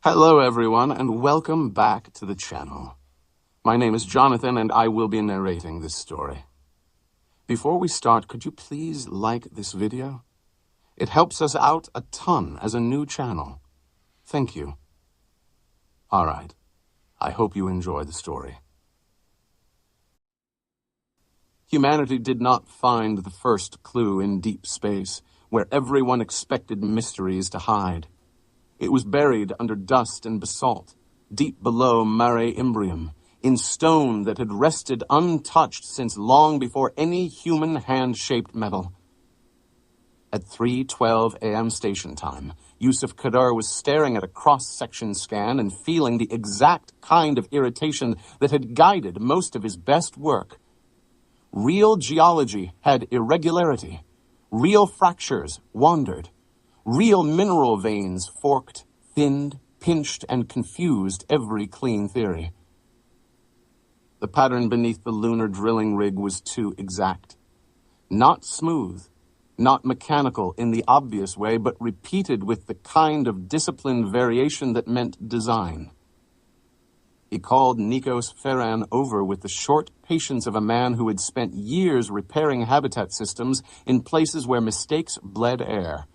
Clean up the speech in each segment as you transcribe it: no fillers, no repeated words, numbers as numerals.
Hello everyone, and welcome back to the channel. My name is Jonathan, and I will be narrating this story. Before we start, could you please like this video? It helps us out a ton as a new channel. Thank you. Alright, I hope you enjoy the story. Humanity did not find the first clue in deep space, where everyone expected mysteries to hide. It was buried under dust and basalt, deep below Mare Imbrium, in stone that had rested untouched since long before any human hand-shaped metal. At 3:12 a.m. station time, Yusuf Kader was staring at a cross-section scan and feeling the exact kind of irritation that had guided most of his best work. Real geology had irregularity. Real fractures wandered. Real mineral veins forked, thinned, pinched, and confused every clean theory. The pattern beneath the lunar drilling rig was too exact. Not smooth, not mechanical in the obvious way, but repeated with the kind of disciplined variation that meant design. He called Nikos Ferran over with the short patience of a man who had spent years repairing habitat systems in places where mistakes bled air.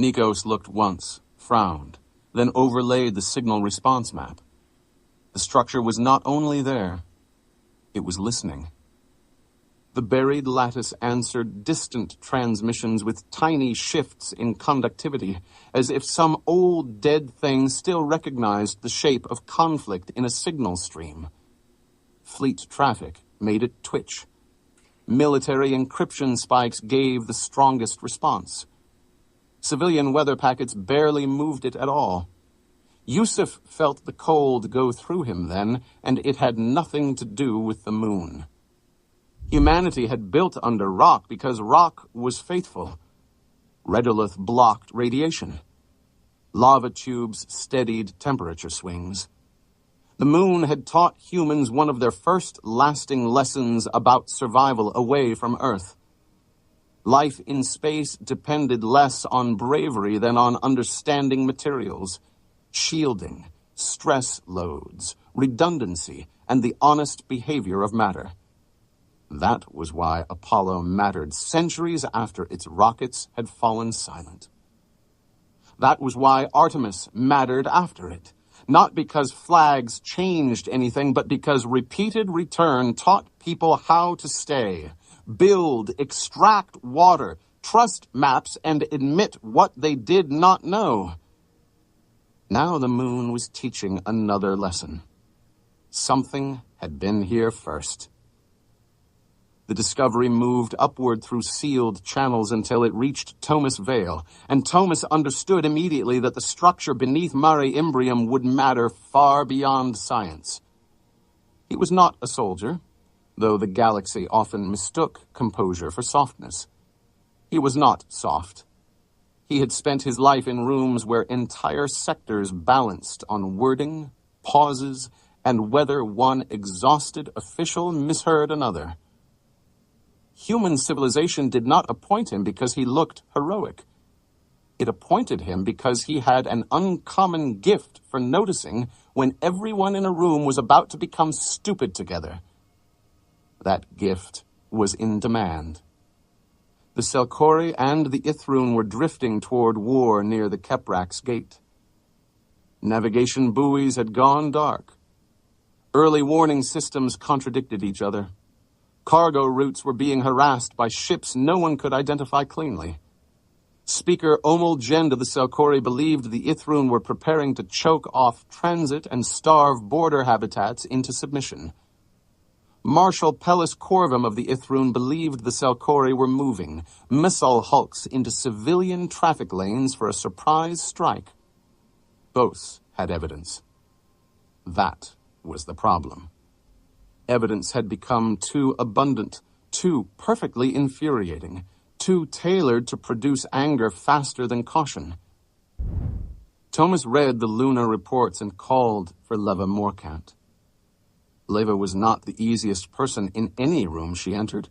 Nikos looked once, frowned, then overlaid the signal response map. The structure was not only there, it was listening. The buried lattice answered distant transmissions with tiny shifts in conductivity, as if some old dead thing still recognized the shape of conflict in a signal stream. Fleet traffic made it twitch. Military encryption spikes gave the strongest response. Civilian weather packets barely moved it at all. Yusuf felt the cold go through him then, and it had nothing to do with the moon. Humanity had built under rock because rock was faithful. Redolith blocked radiation. Lava tubes steadied temperature swings. The moon had taught humans one of their first lasting lessons about survival away from Earth. Life in space depended less on bravery than on understanding materials, shielding, stress loads, redundancy, and the honest behavior of matter. That was why Apollo mattered centuries after its rockets had fallen silent. That was why Artemis mattered after it, not because flags changed anything, but because repeated return taught people how to stay. Build, extract water, trust maps, and admit what they did not know. Now the moon was teaching another lesson. Something had been here first. The discovery moved upward through sealed channels until it reached Thomas Vale, and Thomas understood immediately that the structure beneath Mare Imbrium would matter far beyond science. He was not a soldier, though the galaxy often mistook composure for softness. He was not soft. He had spent his life in rooms where entire sectors balanced on wording, pauses, and whether one exhausted official misheard another. Human civilization did not appoint him because he looked heroic. It appointed him because he had an uncommon gift for noticing when everyone in a room was about to become stupid together. That gift was in demand. The Selkori and the Ithroon were drifting toward war near the Kheprax gate. Navigation buoys had gone dark. Early warning systems contradicted each other. Cargo routes were being harassed by ships no one could identify cleanly. Speaker Omul Jend of the Selkori believed the Ithroon were preparing to choke off transit and starve border habitats into submission. Marshal Pellis Corvum of the Ithroon believed the Selkori were moving missile hulks into civilian traffic lanes for a surprise strike. Both had evidence. That was the problem. Evidence had become too abundant, too perfectly infuriating, too tailored to produce anger faster than caution. Thomas read the Lunar reports and called for Leva Morcant. Leva was not the easiest person in any room she entered.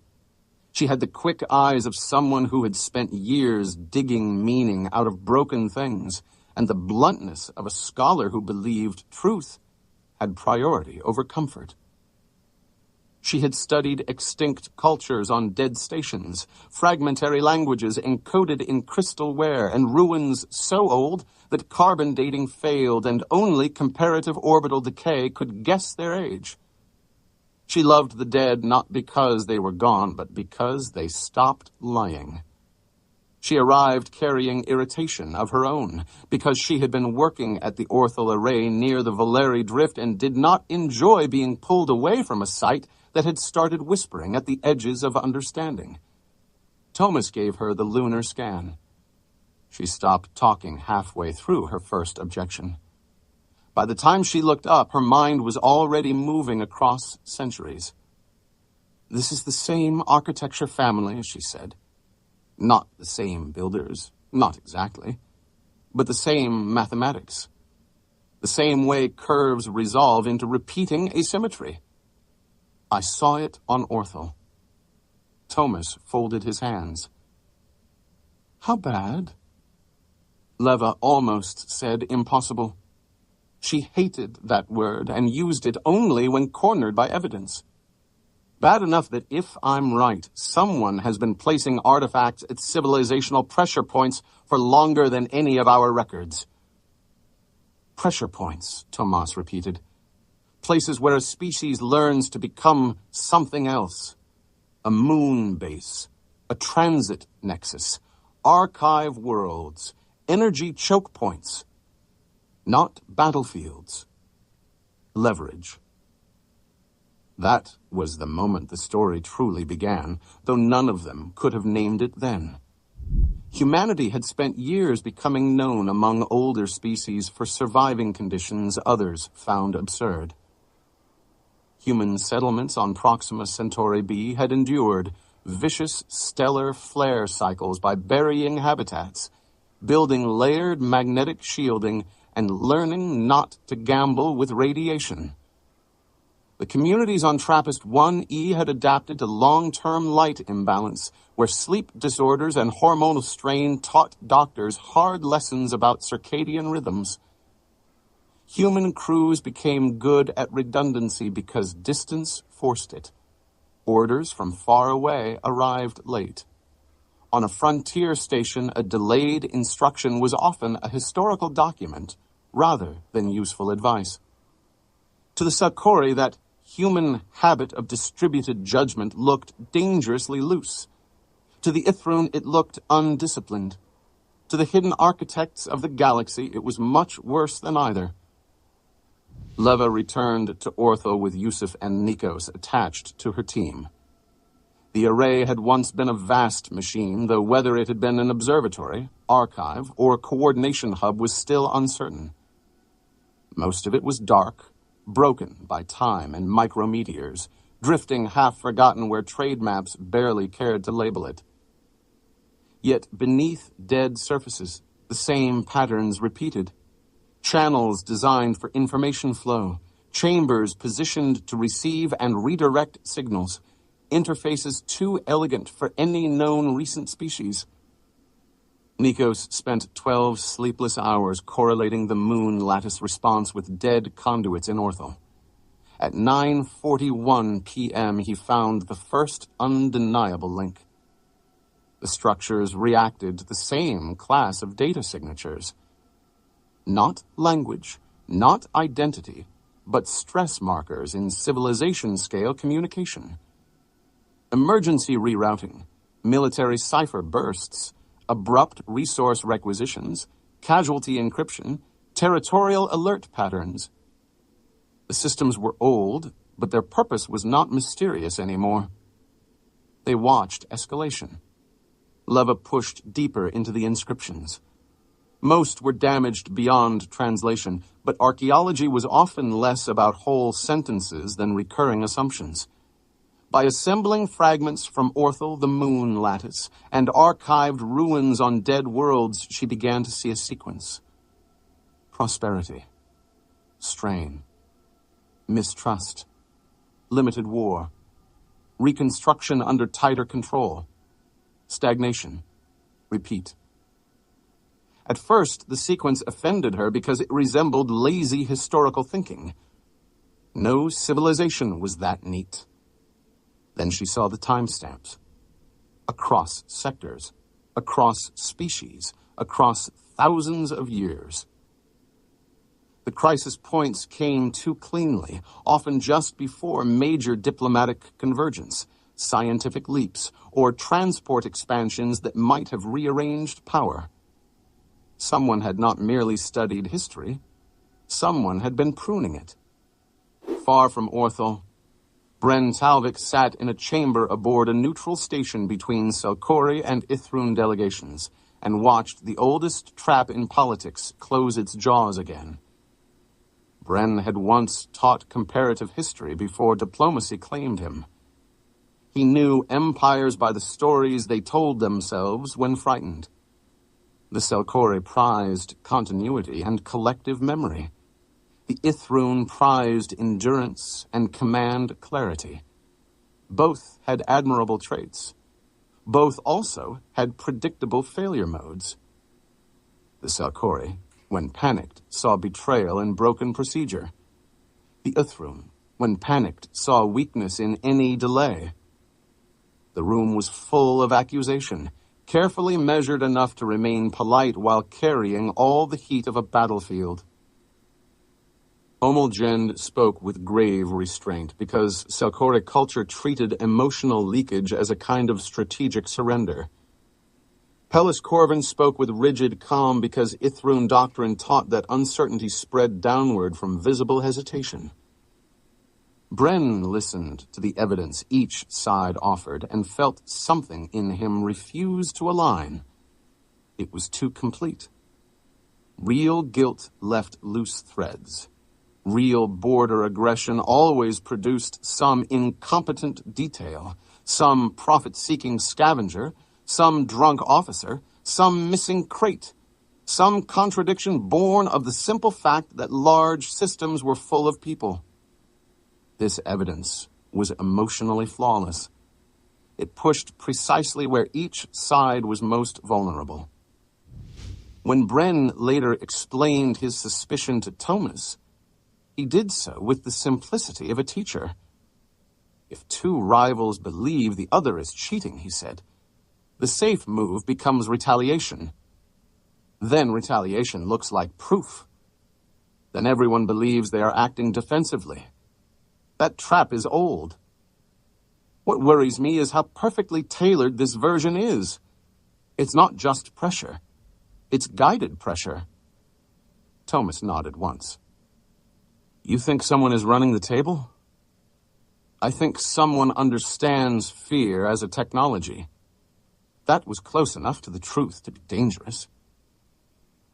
She had the quick eyes of someone who had spent years digging meaning out of broken things, and the bluntness of a scholar who believed truth had priority over comfort. She had studied extinct cultures on dead stations, fragmentary languages encoded in crystal ware, and ruins so old that carbon dating failed and only comparative orbital decay could guess their age. She loved the dead not because they were gone, but because they stopped lying. She arrived carrying irritation of her own, because she had been working at the Orthel Array near the Valeri Drift and did not enjoy being pulled away from a site that had started whispering at the edges of understanding. Thomas gave her the lunar scan. She stopped talking halfway through her first objection. By the time she looked up, her mind was already moving across centuries. "This is the same architecture family," she said. "Not the same builders, not exactly, but the same mathematics. The same way curves resolve into repeating asymmetry. I saw it on Orthel." Thomas folded his hands. "How bad?" Leva almost said impossible. She hated that word and used it only when cornered by evidence. Bad enough that if I'm right, someone has been placing artifacts at civilizational pressure points for longer than any of our records. "Pressure points," Thomas repeated. "Places where a species learns to become something else. A moon base, a transit nexus, archive worlds, energy choke points. Not battlefields. Leverage." That was the moment the story truly began, though none of them could have named it then. Humanity had spent years becoming known among older species for surviving conditions others found absurd. Human settlements on Proxima Centauri b had endured vicious stellar flare cycles by burying habitats, building layered magnetic shielding, and learning not to gamble with radiation. The communities on TRAPPIST-1E had adapted to long-term light imbalance, where sleep disorders and hormonal strain taught doctors hard lessons about circadian rhythms. Human crews became good at redundancy because distance forced it. Orders from far away arrived late. On a frontier station, a delayed instruction was often a historical document rather than useful advice. To the Sakori, that human habit of distributed judgment looked dangerously loose. To the Ithrun, it looked undisciplined. To the hidden architects of the galaxy, it was much worse than either. Leva returned to Orthel with Yusuf and Nikos attached to her team. The array had once been a vast machine, though whether it had been an observatory, archive, or coordination hub was still uncertain. Most of it was dark, broken by time and micrometeors, drifting half-forgotten where trade maps barely cared to label it. Yet beneath dead surfaces, the same patterns repeated. Channels designed for information flow, chambers positioned to receive and redirect signals, interfaces too elegant for any known recent species. Nikos spent 12 sleepless hours correlating the moon lattice response with dead conduits in Orthel. At 9:41 p.m., he found the first undeniable link. The structures reacted to the same class of data signatures. Not language, not identity, but stress markers in civilization-scale communication. Emergency rerouting, military cipher bursts, abrupt resource requisitions, casualty encryption, territorial alert patterns. The systems were old, but their purpose was not mysterious anymore. They watched escalation. Leva pushed deeper into the inscriptions. Most were damaged beyond translation, but archaeology was often less about whole sentences than recurring assumptions. By assembling fragments from Orthel, the moon lattice, and archived ruins on dead worlds, she began to see a sequence. Prosperity, strain, mistrust, limited war, reconstruction under tighter control, stagnation, repeat. At first, the sequence offended her because it resembled lazy historical thinking. No civilization was that neat. Then she saw the timestamps. Across sectors, across species, across thousands of years. The crisis points came too cleanly, often just before major diplomatic convergence, scientific leaps, or transport expansions that might have rearranged power. Someone had not merely studied history, someone had been pruning it. Far from Orthel, Bren sat in a chamber aboard a neutral station between Selkori and Ithrun delegations, and watched the oldest trap in politics close its jaws again. Bren had once taught comparative history before diplomacy claimed him. He knew empires by the stories they told themselves when frightened. The Selkori prized continuity and collective memory. The Ithrun prized endurance and command clarity. Both had admirable traits. Both also had predictable failure modes. The Selkori, when panicked, saw betrayal in broken procedure. The Ithrun, when panicked, saw weakness in any delay. The room was full of accusation, carefully measured enough to remain polite while carrying all the heat of a battlefield. Omeljend spoke with grave restraint because Selkori culture treated emotional leakage as a kind of strategic surrender. Pellis Corvin spoke with rigid calm because Ithrun doctrine taught that uncertainty spread downward from visible hesitation. Bren listened to the evidence each side offered and felt something in him refuse to align. It was too complete. Real guilt left loose threads. Real border aggression always produced some incompetent detail, some profit-seeking scavenger, some drunk officer, some missing crate, some contradiction born of the simple fact that large systems were full of people. This evidence was emotionally flawless. It pushed precisely where each side was most vulnerable. When Bren later explained his suspicion to Thomas, he did so with the simplicity of a teacher. If two rivals believe the other is cheating, he said, the safe move becomes retaliation. Then retaliation looks like proof. Then everyone believes they are acting defensively. That trap is old. What worries me is how perfectly tailored this version is. It's not just pressure. It's guided pressure. Thomas nodded once. You think someone is running the table? I think someone understands fear as a technology. That was close enough to the truth to be dangerous.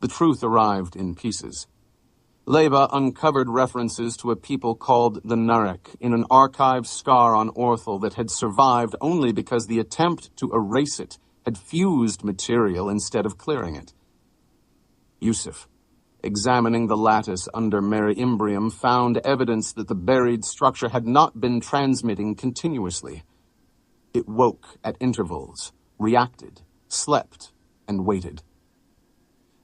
The truth arrived in pieces. Leva uncovered references to a people called the Nharic in an archived scar on Orthel that had survived only because the attempt to erase it had fused material instead of clearing it. Yusuf, examining the lattice under Mare Imbrium, found evidence that the buried structure had not been transmitting continuously. It woke at intervals, reacted, slept, and waited.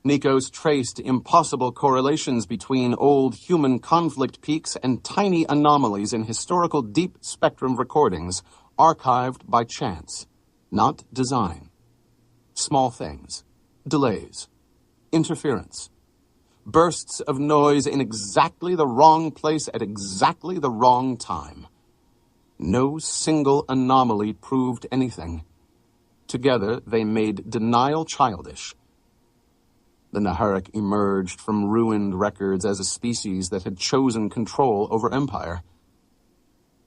Nikos traced impossible correlations between old human conflict peaks and tiny anomalies in historical deep spectrum recordings, archived by chance, not design. Small things, delays, interference, bursts of noise in exactly the wrong place at exactly the wrong time. No single anomaly proved anything. Together, they made denial childish. The Nharic emerged from ruined records as a species that had chosen control over empire.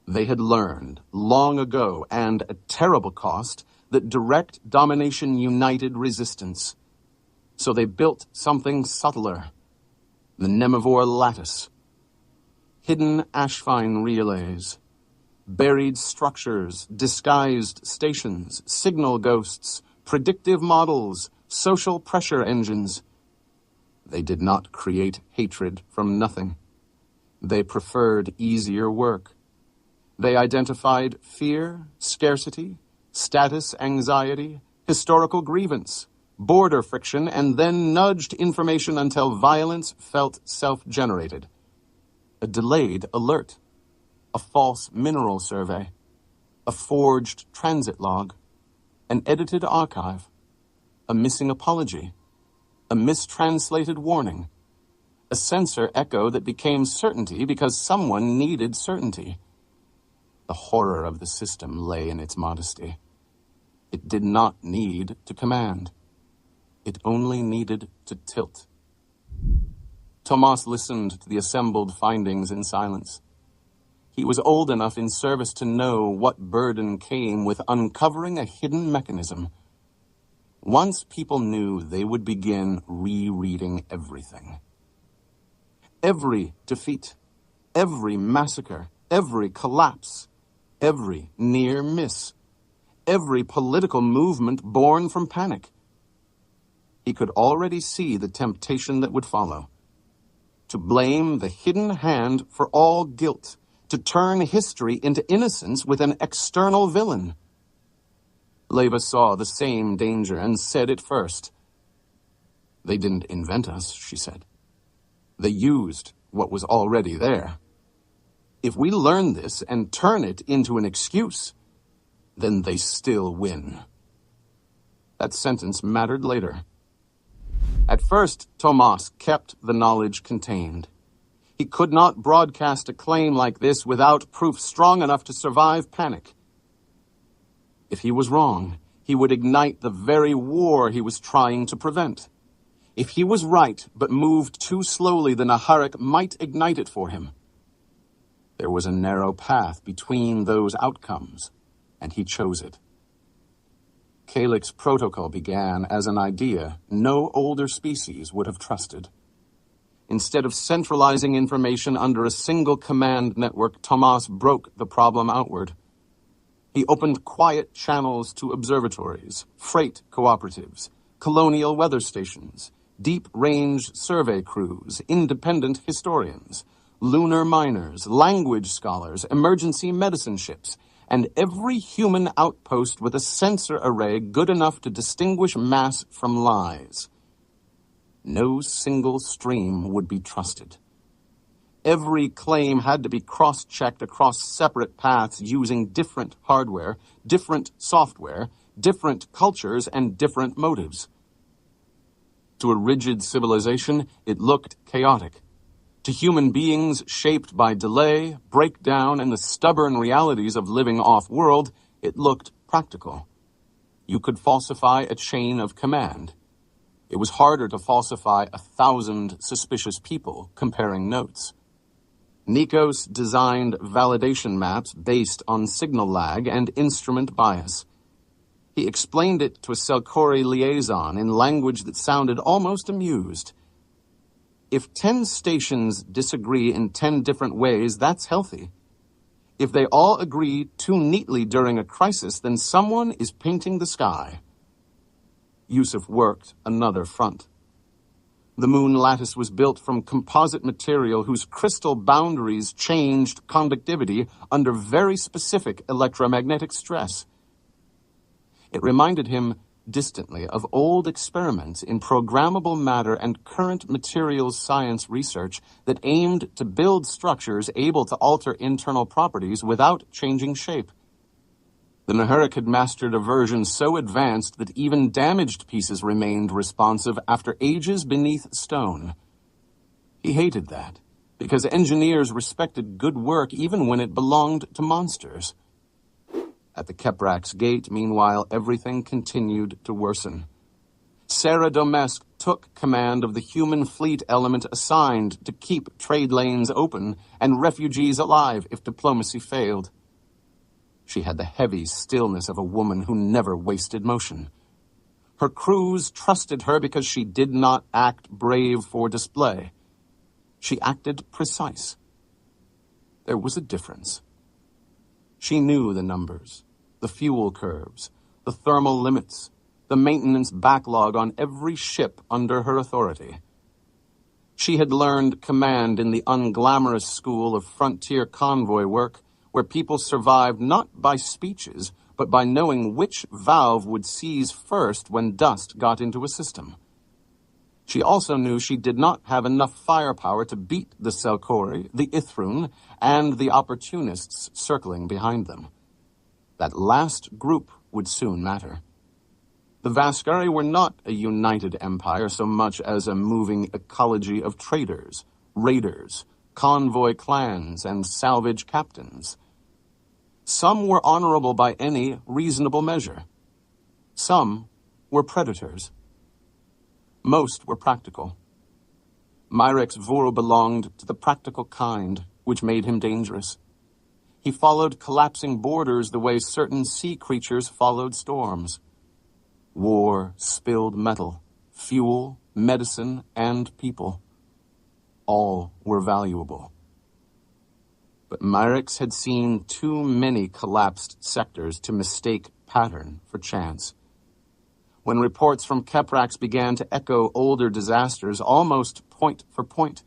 They had learned, long ago and at terrible cost, that direct domination united resistance. So they built something subtler, the Nemivore lattice. Hidden ashfine relays, buried structures, disguised stations, signal ghosts, predictive models, social pressure engines. They did not create hatred from nothing. They preferred easier work. They identified fear, scarcity, status anxiety, historical grievance, border friction, and then nudged information until violence felt self-generated. A delayed alert, a false mineral survey, a forged transit log, an edited archive, a missing apology, a mistranslated warning, a sensor echo that became certainty because someone needed certainty. The horror of the system lay in its modesty. It did not need to command. It only needed to tilt. Tomas listened to the assembled findings in silence. He was old enough in service to know what burden came with uncovering a hidden mechanism. Once people knew, they would begin rereading everything. Every defeat, every massacre, every collapse, every near miss, every political movement born from panic. He could already see the temptation that would follow. To blame the hidden hand for all guilt, to turn history into innocence with an external villain. Leva saw the same danger and said it first. They didn't invent us, she said. They used what was already there. If we learn this and turn it into an excuse, then they still win. That sentence mattered later. At first, Tomas kept the knowledge contained. He could not broadcast a claim like this without proof strong enough to survive panic. If he was wrong, he would ignite the very war he was trying to prevent. If he was right but moved too slowly, the Nharic might ignite it for him. There was a narrow path between those outcomes, and he chose it. Calyx Protocol began as an idea no older species would have trusted. Instead of centralizing information under a single command network, Tomas broke the problem outward. He opened quiet channels to observatories, freight cooperatives, colonial weather stations, deep-range survey crews, independent historians, lunar miners, language scholars, emergency medicine ships, and every human outpost with a sensor array good enough to distinguish mass from lies. No single stream would be trusted. Every claim had to be cross-checked across separate paths using different hardware, different software, different cultures, and different motives. To a rigid civilization, it looked chaotic. To human beings shaped by delay, breakdown, and the stubborn realities of living off-world, it looked practical. You could falsify a chain of command. It was harder to falsify 1,000 suspicious people comparing notes. Nikos designed validation maps based on signal lag and instrument bias. He explained it to a Selkori liaison in language that sounded almost amused. If 10 stations disagree in 10 different ways, that's healthy. If they all agree too neatly during a crisis, then someone is painting the sky. Yusuf worked another front. The moon lattice was built from composite material whose crystal boundaries changed conductivity under very specific electromagnetic stress. It reminded him distantly of old experiments in programmable matter and current materials science research that aimed to build structures able to alter internal properties without changing shape. The Nharic had mastered a version so advanced that even damaged pieces remained responsive after ages beneath stone. He hated that, because engineers respected good work even when it belonged to monsters. At the Kheprax gate, meanwhile, everything continued to worsen. Saira Domesque took command of the human fleet element assigned to keep trade lanes open and refugees alive if diplomacy failed. She had the heavy stillness of a woman who never wasted motion. Her crews trusted her because she did not act brave for display. She acted precise. There was a difference. She knew the numbers, the fuel curves, the thermal limits, the maintenance backlog on every ship under her authority. She had learned command in the unglamorous school of frontier convoy work, where people survived not by speeches, but by knowing which valve would seize first when dust got into a system. She also knew she did not have enough firepower to beat the Selkori, the Ithrun, and the opportunists circling behind them. That last group would soon matter. The Vaskari were not a united empire so much as a moving ecology of traders, raiders, convoy clans, and salvage captains. Some were honorable by any reasonable measure. Some were predators. Most were practical. Mirex Voro belonged to the practical kind, which made him dangerous. He followed collapsing borders the way certain sea creatures followed storms. War, spilled metal, fuel, medicine, and people. All were valuable. But Mirex had seen too many collapsed sectors to mistake pattern for chance. When reports from Kheprax began to echo older disasters almost point for point,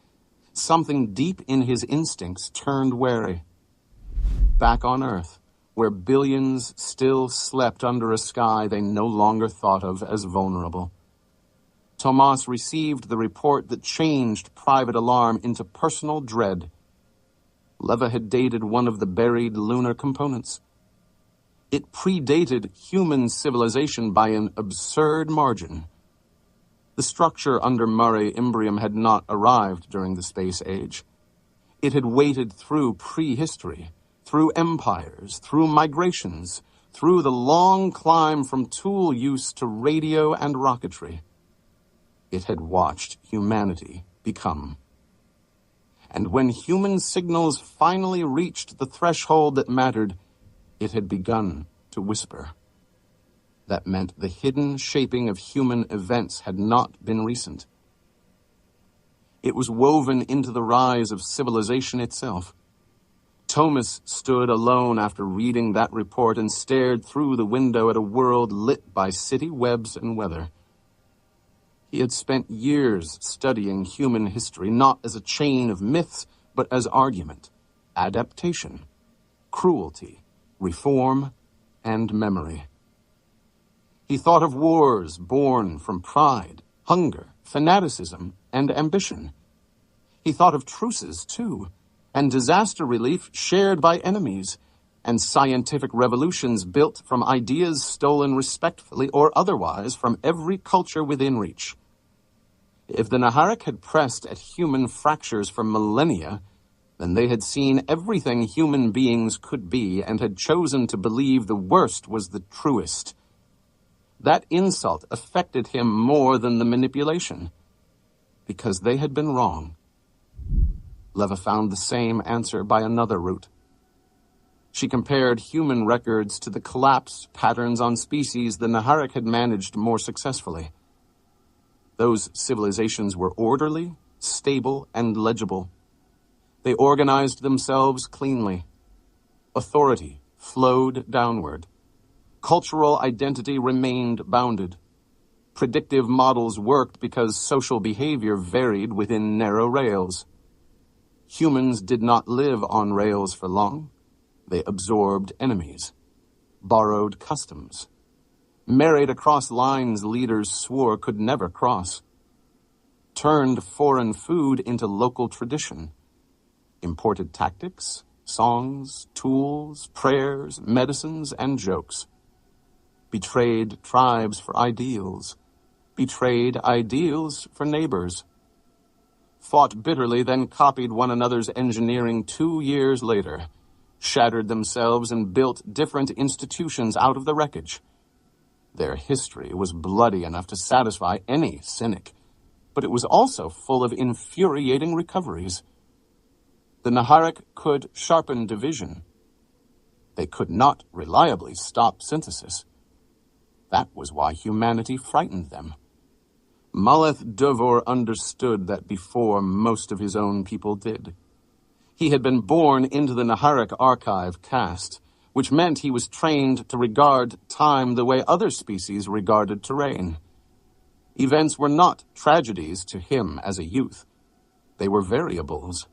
something deep in his instincts turned wary. Back on Earth, where billions still slept under a sky they no longer thought of as vulnerable. Tomas received the report that changed private alarm into personal dread. Leva had dated one of the buried lunar components. It predated human civilization by an absurd margin. The structure under Mare Imbrium had not arrived during the space age. It had waited through prehistory, through empires, through migrations, through the long climb from tool use to radio and rocketry. It had watched humanity become. And when human signals finally reached the threshold that mattered, it had begun to whisper. That meant the hidden shaping of human events had not been recent. It was woven into the rise of civilization itself. Thomas stood alone after reading that report and stared through the window at a world lit by city webs and weather. He had spent years studying human history, not as a chain of myths, but as argument, adaptation, cruelty, reform, and memory. He thought of wars born from pride, hunger, fanaticism, and ambition. He thought of truces, too, and disaster relief shared by enemies, and scientific revolutions built from ideas stolen respectfully or otherwise from every culture within reach. If the Nharic had pressed at human fractures for millennia, then they had seen everything human beings could be and had chosen to believe the worst was the truest. That insult affected him more than the manipulation, because they had been wrong. Leva found the same answer by another route. She compared human records to the collapse patterns on species the Nharic had managed more successfully. Those civilizations were orderly, stable, and legible. They organized themselves cleanly. Authority flowed downward. Cultural identity remained bounded. Predictive models worked because social behavior varied within narrow rails. Humans did not live on rails for long. They absorbed enemies, borrowed customs, married across lines leaders swore could never cross, turned foreign food into local tradition, imported tactics, songs, tools, prayers, medicines, and jokes, betrayed tribes for ideals, betrayed ideals for neighbors, fought bitterly, then copied one another's engineering 2 years later, shattered themselves and built different institutions out of the wreckage. Their history was bloody enough to satisfy any cynic, but it was also full of infuriating recoveries. The Nharic could sharpen division. They could not reliably stop synthesis. That was why humanity frightened them. Maleth Devor understood that before most of his own people did. He had been born into the Nharic archive caste, which meant he was trained to regard time the way other species regarded terrain. Events were not tragedies to him as a youth. They were variables.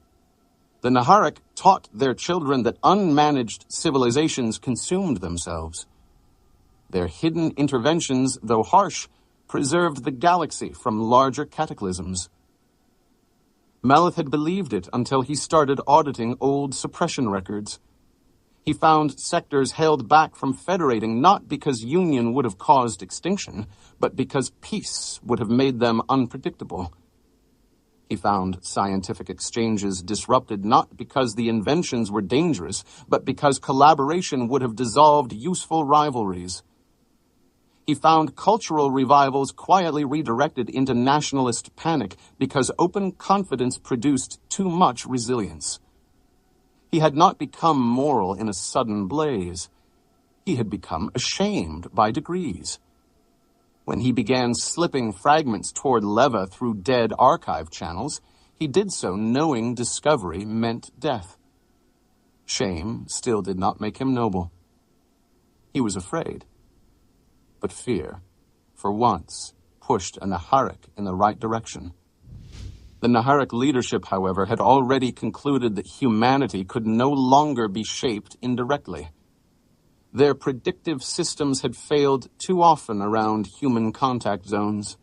The Nharic taught their children that unmanaged civilizations consumed themselves. Their hidden interventions, though harsh, preserved the galaxy from larger cataclysms. Maleth had believed it until he started auditing old suppression records. He found sectors held back from federating not because union would have caused extinction, but because peace would have made them unpredictable. He found scientific exchanges disrupted not because the inventions were dangerous, but because collaboration would have dissolved useful rivalries. He found cultural revivals quietly redirected into nationalist panic because open confidence produced too much resilience. He had not become moral in a sudden blaze. He had become ashamed by degrees. When he began slipping fragments toward Leva through dead archive channels, he did so knowing discovery meant death. Shame still did not make him noble. He was afraid. But fear, for once, pushed a Nharic in the right direction. The Nharic leadership, however, had already concluded that humanity could no longer be shaped indirectly. Their predictive systems had failed too often around human contact zones.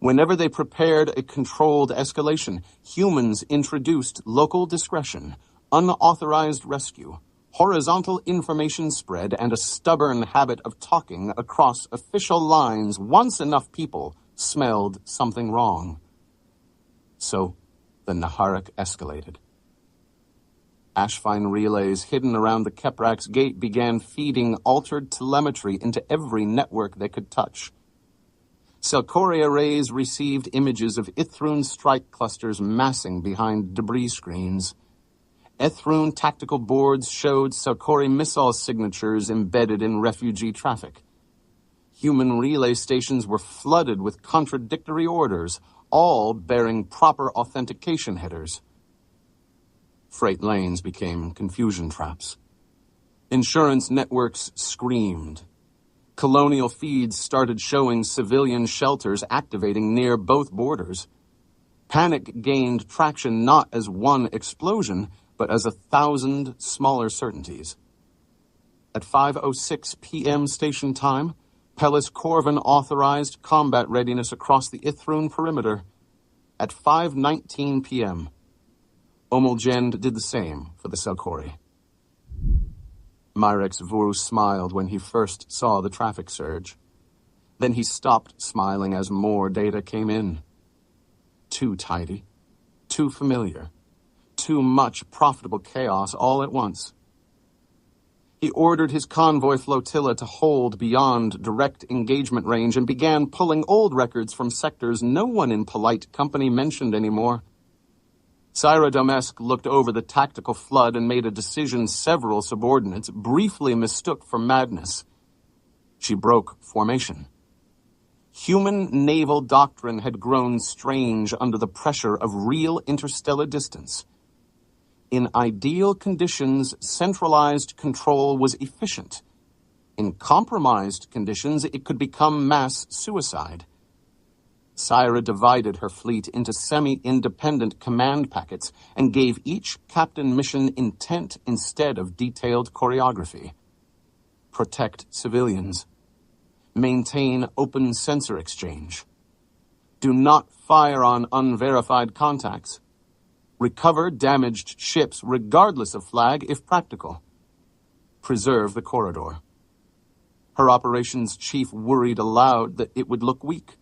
Whenever they prepared a controlled escalation, humans introduced local discretion, unauthorized rescue, horizontal information spread, and a stubborn habit of talking across official lines once enough people smelled something wrong. So, the Nharic escalated. Ashfine relays hidden around the Kheprax gate began feeding altered telemetry into every network they could touch. Selkori arrays received images of Ithrun strike clusters massing behind debris screens. Ithrun tactical boards showed Selkori missile signatures embedded in refugee traffic. Human relay stations were flooded with contradictory orders, all bearing proper authentication headers. Freight lanes became confusion traps. Insurance networks screamed. Colonial feeds started showing civilian shelters activating near both borders. Panic gained traction not as one explosion, but as 1,000 smaller certainties. At 5:06 p.m. station time, Pellis Corvin authorized combat readiness across the Ithrun perimeter. At 5:19 p.m., Omulgend did the same for the Selkori. Mirex Vuru smiled when he first saw the traffic surge. Then he stopped smiling as more data came in. Too tidy, too familiar, too much profitable chaos all at once. He ordered his convoy flotilla to hold beyond direct engagement range and began pulling old records from sectors no one in polite company mentioned anymore. Saira Domesk looked over the tactical flood and made a decision several subordinates briefly mistook for madness. She broke formation. Human naval doctrine had grown strange under the pressure of real interstellar distance. In ideal conditions, centralized control was efficient. In compromised conditions, it could become mass suicide. Saira divided her fleet into semi-independent command packets and gave each captain mission intent instead of detailed choreography. Protect civilians. Maintain open sensor exchange. Do not fire on unverified contacts. Recover damaged ships regardless of flag if practical. Preserve the corridor. Her operations chief worried aloud that it would look weak.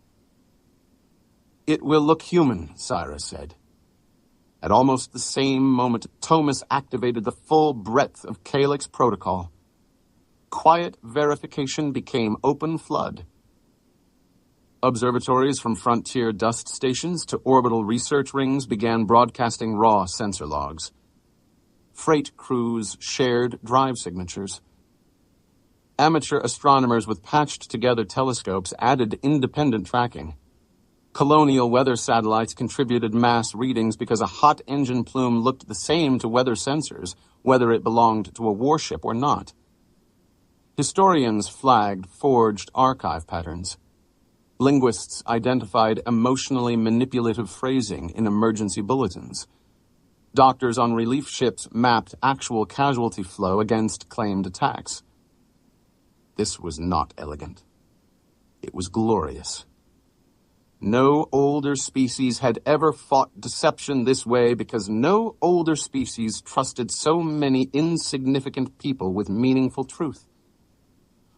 It will look human, Saira said. At almost the same moment, Thomas activated the full breadth of Calyx Protocol. Quiet verification became open flood. Observatories from frontier dust stations to orbital research rings began broadcasting raw sensor logs. Freight crews shared drive signatures. Amateur astronomers with patched-together telescopes added independent tracking. Colonial weather satellites contributed mass readings because a hot engine plume looked the same to weather sensors, whether it belonged to a warship or not. Historians flagged forged archive patterns. Linguists identified emotionally manipulative phrasing in emergency bulletins. Doctors on relief ships mapped actual casualty flow against claimed attacks. This was not elegant. It was glorious. No older species had ever fought deception this way because no older species trusted so many insignificant people with meaningful truth.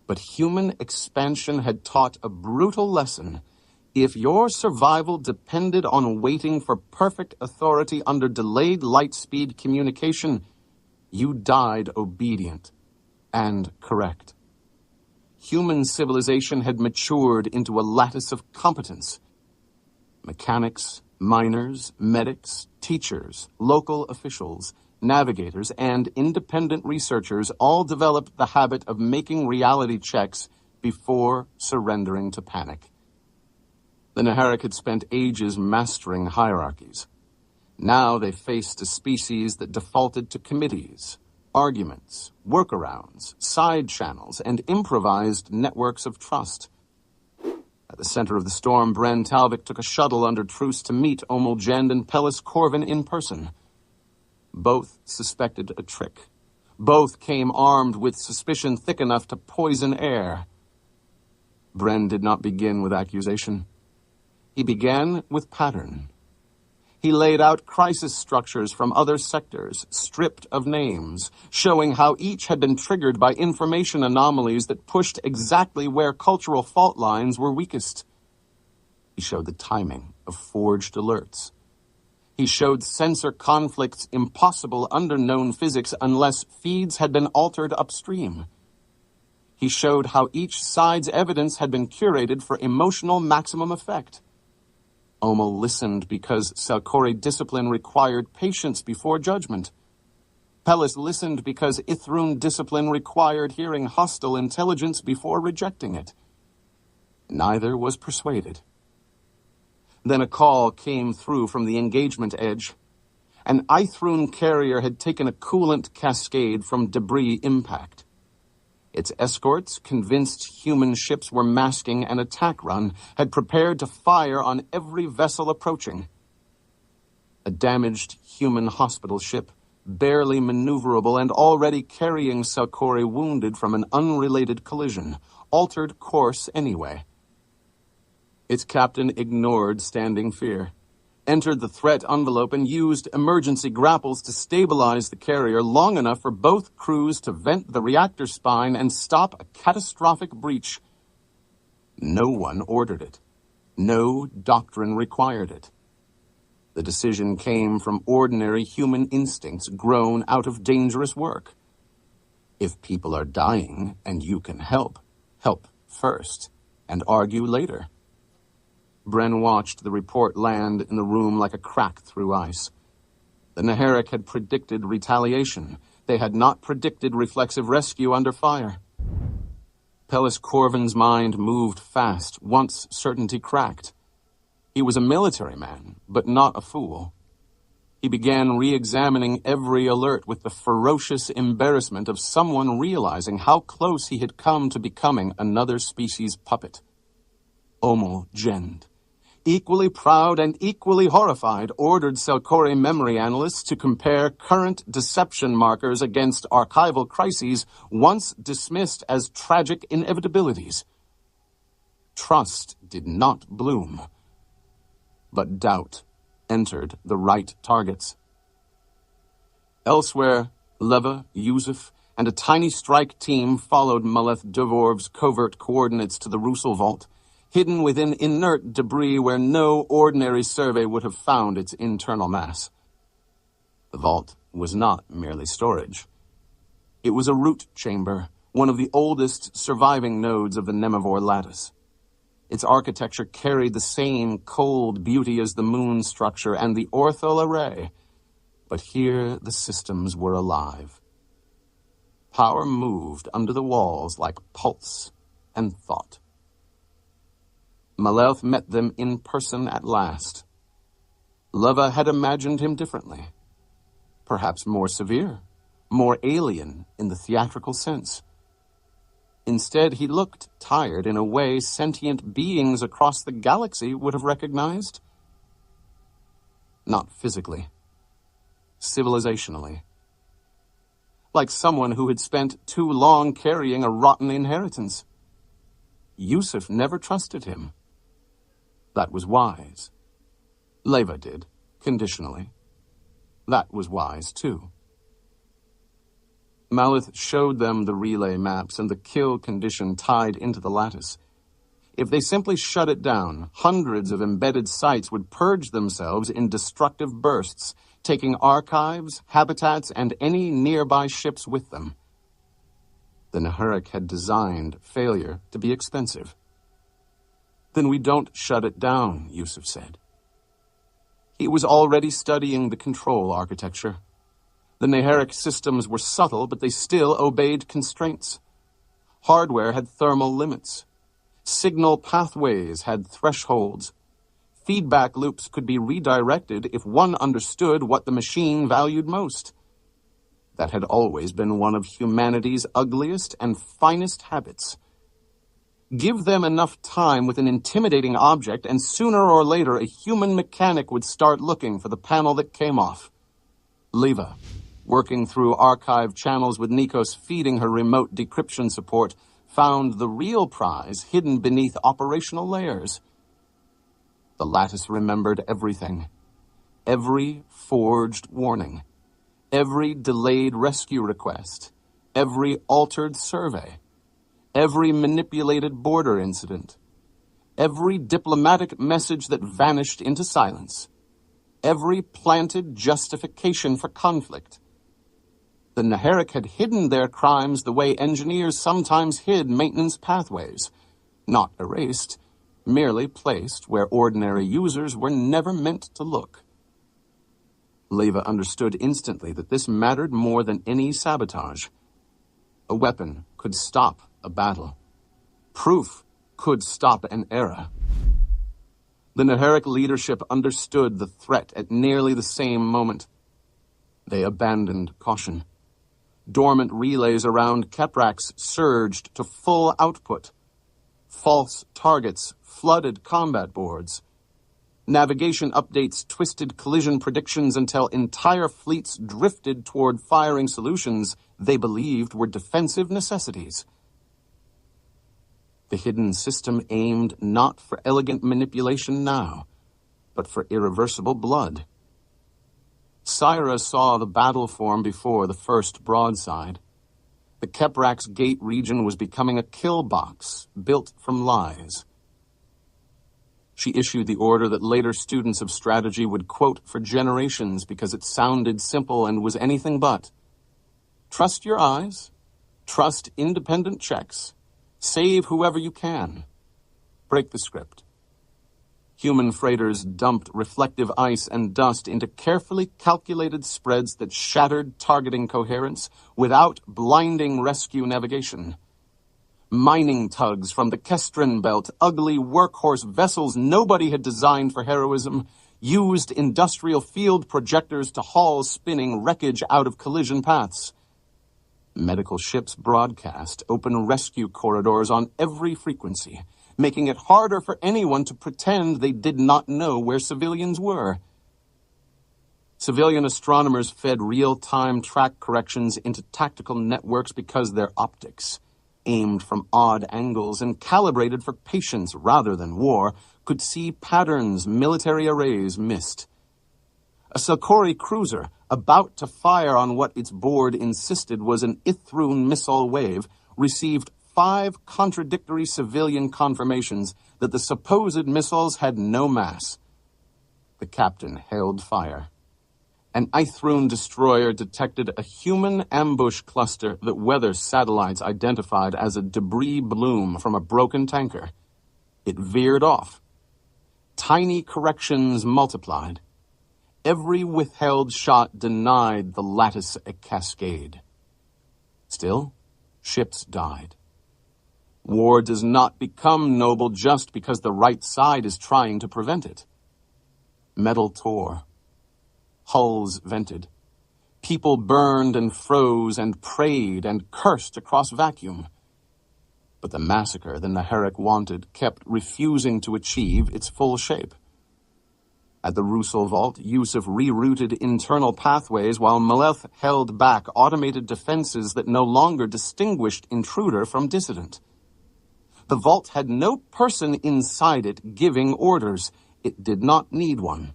But human expansion had taught a brutal lesson. If your survival depended on waiting for perfect authority under delayed light-speed communication, you died obedient and correct. Human civilization had matured into a lattice of competence. Mechanics, miners, medics, teachers, local officials, navigators, and independent researchers all developed the habit of making reality checks before surrendering to panic. The Nharic had spent ages mastering hierarchies. Now they faced a species that defaulted to committees, arguments, workarounds, side channels, and improvised networks of trust. At the center of the storm, Bren Talvik took a shuttle under truce to meet Omel Jend and Pellis Corvin in person. Both suspected a trick. Both came armed with suspicion thick enough to poison air. Bren did not begin with accusation. He began with pattern. He laid out crisis structures from other sectors, stripped of names, showing how each had been triggered by information anomalies that pushed exactly where cultural fault lines were weakest. He showed the timing of forged alerts. He showed sensor conflicts impossible under known physics unless feeds had been altered upstream. He showed how each side's evidence had been curated for emotional maximum effect. Omel listened because Selkori discipline required patience before judgment. Pellis listened because Ithrun discipline required hearing hostile intelligence before rejecting it. Neither was persuaded. Then a call came through from the engagement edge. An Ithrun carrier had taken a coolant cascade from debris impact. Its escorts, convinced human ships were masking an attack run, had prepared to fire on every vessel approaching. A damaged human hospital ship, barely maneuverable and already carrying Selkori wounded from an unrelated collision, altered course anyway. Its captain ignored standing fear, entered the threat envelope and used emergency grapples to stabilize the carrier long enough for both crews to vent the reactor spine and stop a catastrophic breach. No one ordered it. No doctrine required it. The decision came from ordinary human instincts grown out of dangerous work. If people are dying and you can help, help first and argue later. Bren watched the report land in the room like a crack through ice. The Nharic had predicted retaliation. They had not predicted reflexive rescue under fire. Pellis Corvin's mind moved fast once certainty cracked. He was a military man, but not a fool. He began re-examining every alert with the ferocious embarrassment of someone realizing how close he had come to becoming another species' puppet. Omel Jend, equally proud and equally horrified, ordered Selkori memory analysts to compare current deception markers against archival crises once dismissed as tragic inevitabilities. Trust did not bloom, but doubt entered the right targets. Elsewhere, Leva, Yusuf, and a tiny strike team followed Maleth Devorv's covert coordinates to the Russell Vault, hidden within inert debris where no ordinary survey would have found its internal mass. The vault was not merely storage. It was a root chamber, one of the oldest surviving nodes of the Nemivore lattice. Its architecture carried the same cold beauty as the moon structure and the Orthel Array, but here the systems were alive. Power moved under the walls like pulse and thought. Maleth met them in person at last. Leva had imagined him differently. Perhaps more severe, more alien in the theatrical sense. Instead, he looked tired in a way sentient beings across the galaxy would have recognized. Not physically, civilizationally. like someone who had spent too long carrying a rotten inheritance. Yusuf never trusted him. That was wise. Leva did, conditionally. That was wise, too. Maleth showed them the relay maps and the kill condition tied into the lattice. If they simply shut it down, hundreds of embedded sites would purge themselves in destructive bursts, taking archives, habitats, and any nearby ships with them. The Nharic had designed failure to be expensive. Then we don't shut it down, Yusuf said. He was already studying the control architecture. The Nharic systems were subtle, but they still obeyed constraints. Hardware had thermal limits. Signal pathways had thresholds. Feedback loops could be redirected if one understood what the machine valued most. That had always been one of humanity's ugliest and finest habits. Give them enough time with an intimidating object, and sooner or later a human mechanic would start looking for the panel that came off. Leva, working through archive channels with Nikos feeding her remote decryption support, found the real prize hidden beneath operational layers. The lattice remembered everything. Every forged warning. Every delayed rescue request. Every altered survey. Every manipulated border incident. Every diplomatic message that vanished into silence. Every planted justification for conflict. The Nharic had hidden their crimes the way engineers sometimes hid maintenance pathways. Not erased, merely placed where ordinary users were never meant to look. Leva understood instantly that this mattered more than any sabotage. A weapon could stop a battle. Proof could stop an era. The Nharic leadership understood the threat at nearly the same moment. They abandoned caution. Dormant relays around Kheprax surged to full output. False targets flooded combat boards. Navigation updates twisted collision predictions until entire fleets drifted toward firing solutions they believed were defensive necessities. The hidden system aimed not for elegant manipulation now, but for irreversible blood. Saira saw the battle form before the first broadside. The Kheprax Gate region was becoming a kill box built from lies. She issued the order that later students of strategy would quote for generations because it sounded simple and was anything but. Trust your eyes. Trust independent checks. Save whoever you can. Break the script. Human freighters dumped reflective ice and dust into carefully calculated spreads that shattered targeting coherence without blinding rescue navigation. Mining tugs from the Kestrin Belt, ugly workhorse vessels nobody had designed for heroism, used industrial field projectors to haul spinning wreckage out of collision paths. Medical ships broadcast open rescue corridors on every frequency, making it harder for anyone to pretend they did not know where civilians were. Civilian astronomers fed real-time track corrections into tactical networks because their optics, aimed from odd angles and calibrated for patience rather than war, could see patterns military arrays missed. A Selkori cruiser, about to fire on what its board insisted was an Ithrun missile wave, received 5 contradictory civilian confirmations that the supposed missiles had no mass. The captain held fire. An Ithrun destroyer detected a human ambush cluster that weather satellites identified as a debris bloom from a broken tanker. It veered off. Tiny corrections multiplied. Every withheld shot denied the lattice a cascade. Still, ships died. War does not become noble just because the right side is trying to prevent it. Metal tore. Hulls vented. People burned and froze and prayed and cursed across vacuum. But the massacre the Nharic wanted kept refusing to achieve its full shape. At the Russell Vault, Yusuf rerouted internal pathways while Maleth held back automated defenses that no longer distinguished intruder from dissident. The vault had no person inside it giving orders. It did not need one.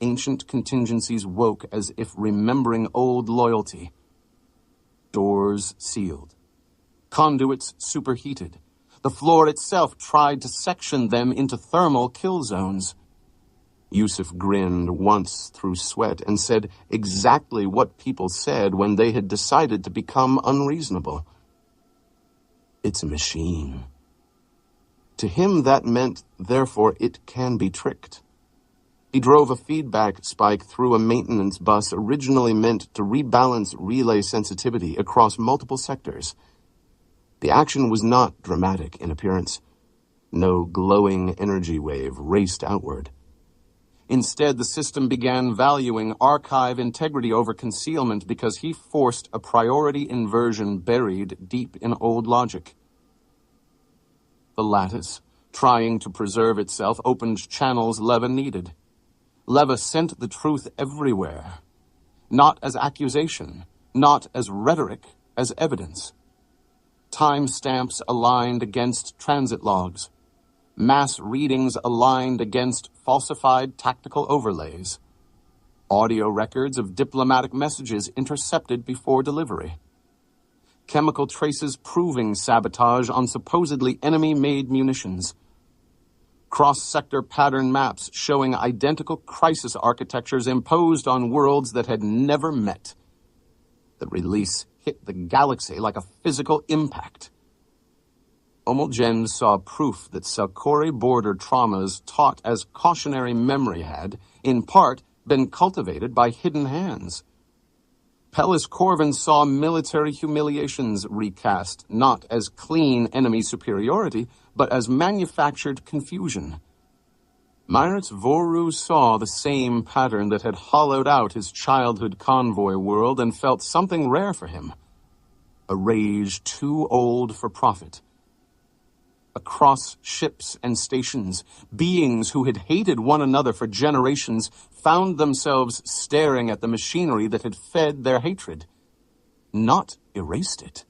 Ancient contingencies woke as if remembering old loyalty. Doors sealed. Conduits superheated. The floor itself tried to section them into thermal kill zones. Yusuf grinned once through sweat and said exactly what people said when they had decided to become unreasonable. It's a machine. To him that meant, therefore, it can be tricked. He drove a feedback spike through a maintenance bus originally meant to rebalance relay sensitivity across multiple sectors. The action was not dramatic in appearance. No glowing energy wave raced outward. Instead, the system began valuing archive integrity over concealment because he forced a priority inversion buried deep in old logic. The lattice, trying to preserve itself, opened channels Leva needed. Leva sent the truth everywhere. Not as accusation, not as rhetoric, as evidence. Timestamps aligned against transit logs. Mass readings aligned against falsified tactical overlays. Audio records of diplomatic messages intercepted before delivery. Chemical traces proving sabotage on supposedly enemy-made munitions. Cross-sector pattern maps showing identical crisis architectures imposed on worlds that had never met. The release hit the galaxy like a physical impact. Omulgen saw proof that Salkori border traumas taught as cautionary memory had, in part, been cultivated by hidden hands. Pellis Corvin saw military humiliations recast, not as clean enemy superiority, but as manufactured confusion. Mirex Voru saw the same pattern that had hollowed out his childhood convoy world and felt something rare for him. A rage too old for profit. Across ships and stations, beings who had hated one another for generations found themselves staring at the machinery that had fed their hatred. Not erased it.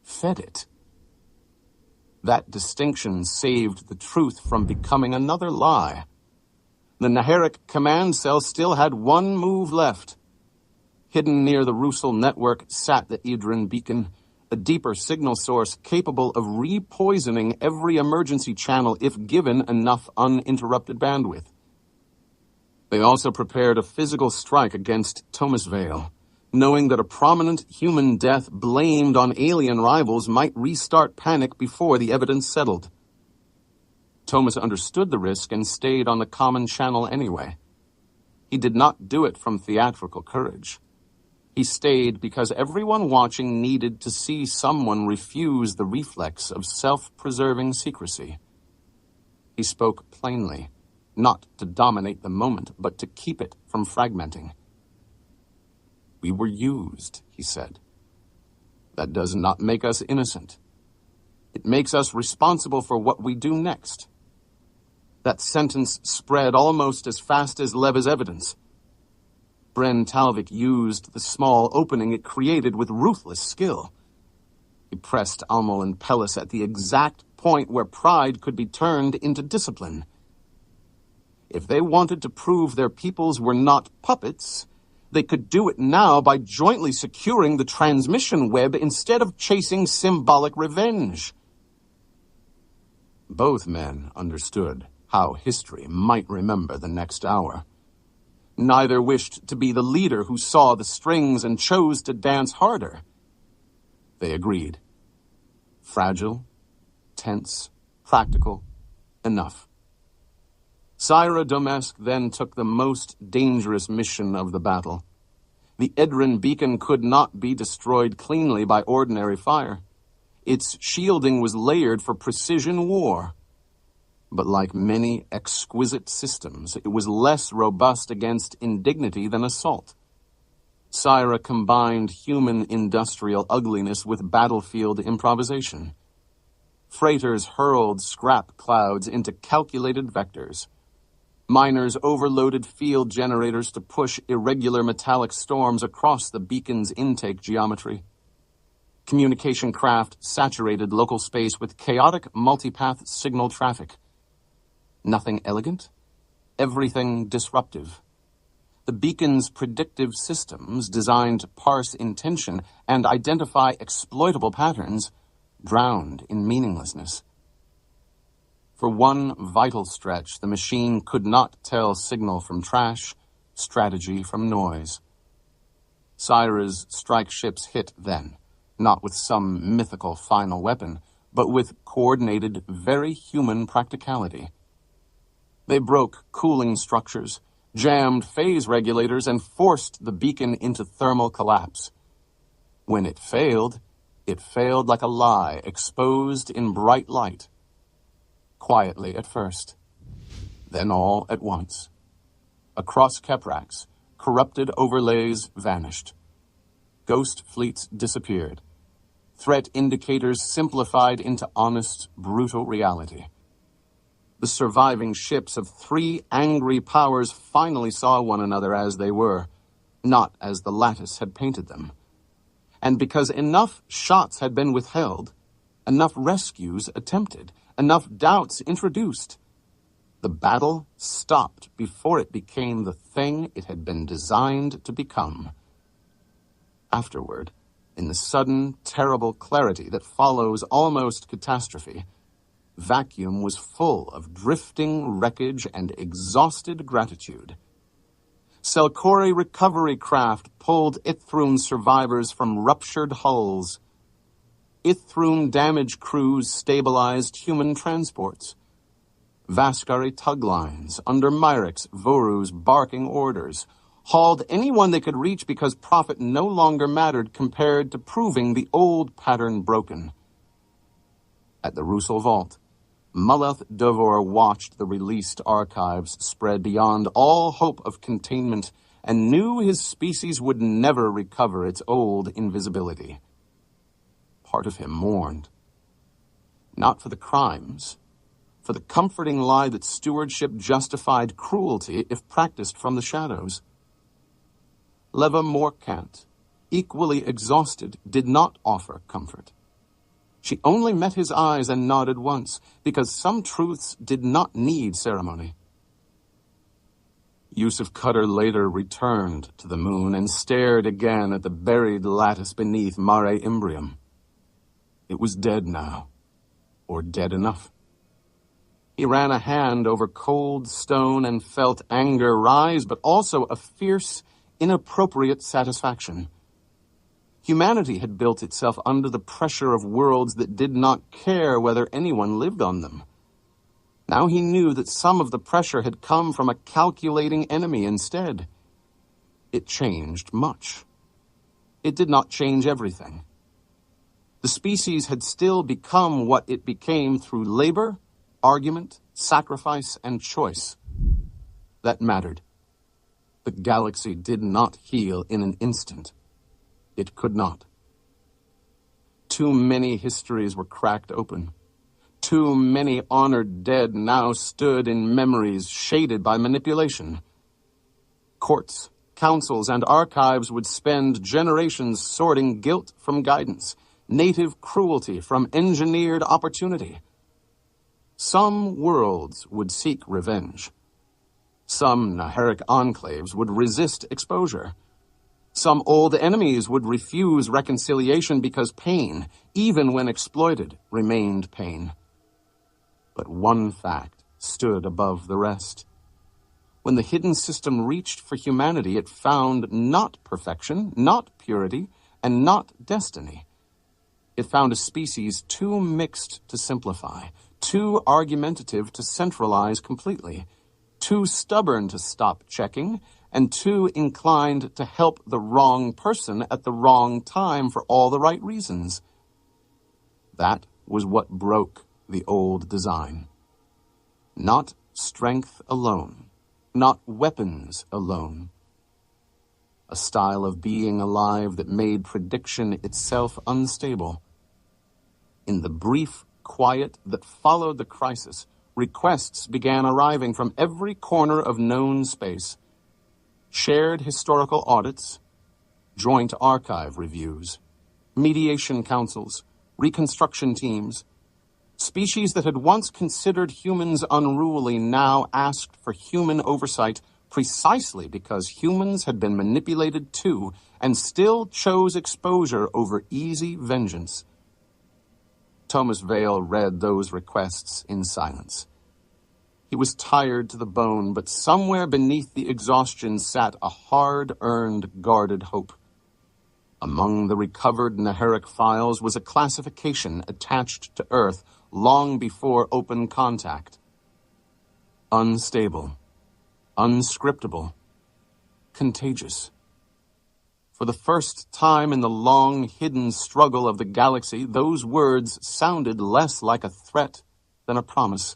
Fed it. That distinction saved the truth from becoming another lie. The Nharic command cell still had one move left. Hidden near the Russell network sat the Idrin beacon, a deeper signal source capable of repoisoning every emergency channel if given enough uninterrupted bandwidth. They also prepared a physical strike against Thomasvale, knowing that a prominent human death blamed on alien rivals might restart panic before the evidence settled. Thomas understood the risk and stayed on the common channel anyway. He did not do it from theatrical courage. He stayed because everyone watching needed to see someone refuse the reflex of self-preserving secrecy. He spoke plainly, not to dominate the moment, but to keep it from fragmenting. We were used, he said. That does not make us innocent. It makes us responsible for what we do next. That sentence spread almost as fast as Leva's evidence. Bren Talvik used the small opening it created with ruthless skill. He pressed Almol and Pellis at the exact point where pride could be turned into discipline. If they wanted to prove their peoples were not puppets, they could do it now by jointly securing the transmission web instead of chasing symbolic revenge. Both men understood how history might remember the next hour. Neither wished to be the leader who saw the strings and chose to dance harder. They agreed. Fragile, tense, practical, enough. Saira Domesk then took the most dangerous mission of the battle. The Edrin beacon could not be destroyed cleanly by ordinary fire. Its shielding was layered for precision war. But like many exquisite systems, it was less robust against indignity than assault. Saira combined human industrial ugliness with battlefield improvisation. Freighters hurled scrap clouds into calculated vectors. Miners overloaded field generators to push irregular metallic storms across the beacon's intake geometry. Communication craft saturated local space with chaotic multipath signal traffic. Nothing elegant, everything disruptive. The beacon's predictive systems, designed to parse intention and identify exploitable patterns, drowned in meaninglessness. For one vital stretch, the machine could not tell signal from trash, strategy from noise. Saira's strike ships hit then, not with some mythical final weapon, but with coordinated, very human practicality. They broke cooling structures, jammed phase regulators, and forced the beacon into thermal collapse. When it failed like a lie exposed in bright light. Quietly at first, then all at once. Across Kheprax, corrupted overlays vanished. Ghost fleets disappeared. Threat indicators simplified into honest, brutal reality. The surviving ships of 3 angry powers finally saw one another as they were, not as the lattice had painted them. And because enough shots had been withheld, enough rescues attempted, enough doubts introduced, the battle stopped before it became the thing it had been designed to become. Afterward, in the sudden, terrible clarity that follows almost catastrophe, vacuum was full of drifting wreckage and exhausted gratitude. Selkori recovery craft pulled Ithroon survivors from ruptured hulls. Ithroon damage crews stabilized human transports. Vaskari tug lines, under Mirex, Voru's barking orders, hauled anyone they could reach because profit no longer mattered compared to proving the old pattern broken. At the Russell Vault, Maleth Dovor watched the released archives spread beyond all hope of containment and knew his species would never recover its old invisibility. Part of him mourned. Not for the crimes, for the comforting lie that stewardship justified cruelty if practiced from the shadows. Leva Morkant, equally exhausted, did not offer comfort. She only met his eyes and nodded once, because some truths did not need ceremony. Yusuf Kader later returned to the moon and stared again at the buried lattice beneath Mare Imbrium. It was dead now, or dead enough. He ran a hand over cold stone and felt anger rise, but also a fierce, inappropriate satisfaction. Humanity had built itself under the pressure of worlds that did not care whether anyone lived on them. Now he knew that some of the pressure had come from a calculating enemy instead. It changed much. It did not change everything. The species had still become what it became through labor, argument, sacrifice, and choice. That mattered. The galaxy did not heal in an instant. It could not. Too many histories were cracked open. Too many honored dead now stood in memories shaded by manipulation. Courts, councils, and archives would spend generations sorting guilt from guidance, native cruelty from engineered opportunity. Some worlds would seek revenge. Some Nharic enclaves would resist exposure. Some old enemies would refuse reconciliation because pain, even when exploited, remained pain. But one fact stood above the rest. When the hidden system reached for humanity, it found not perfection, not purity, and not destiny. It found a species too mixed to simplify, too argumentative to centralize completely, too stubborn to stop checking, and too inclined to help the wrong person at the wrong time for all the right reasons. That was what broke the old design. Not strength alone, not weapons alone. A style of being alive that made prediction itself unstable. In the brief quiet that followed the crisis, requests began arriving from every corner of known space. Shared historical audits, joint archive reviews, mediation councils, reconstruction teams. Species that had once considered humans unruly now asked for human oversight precisely because humans had been manipulated too and still chose exposure over easy vengeance. Thomas Vale read those requests in silence. He was tired to the bone, but somewhere beneath the exhaustion sat a hard-earned, guarded hope. Among the recovered Nharic files was a classification attached to Earth long before open contact. Unstable, unscriptable, contagious. For the first time in the long, hidden struggle of the galaxy, those words sounded less like a threat than a promise.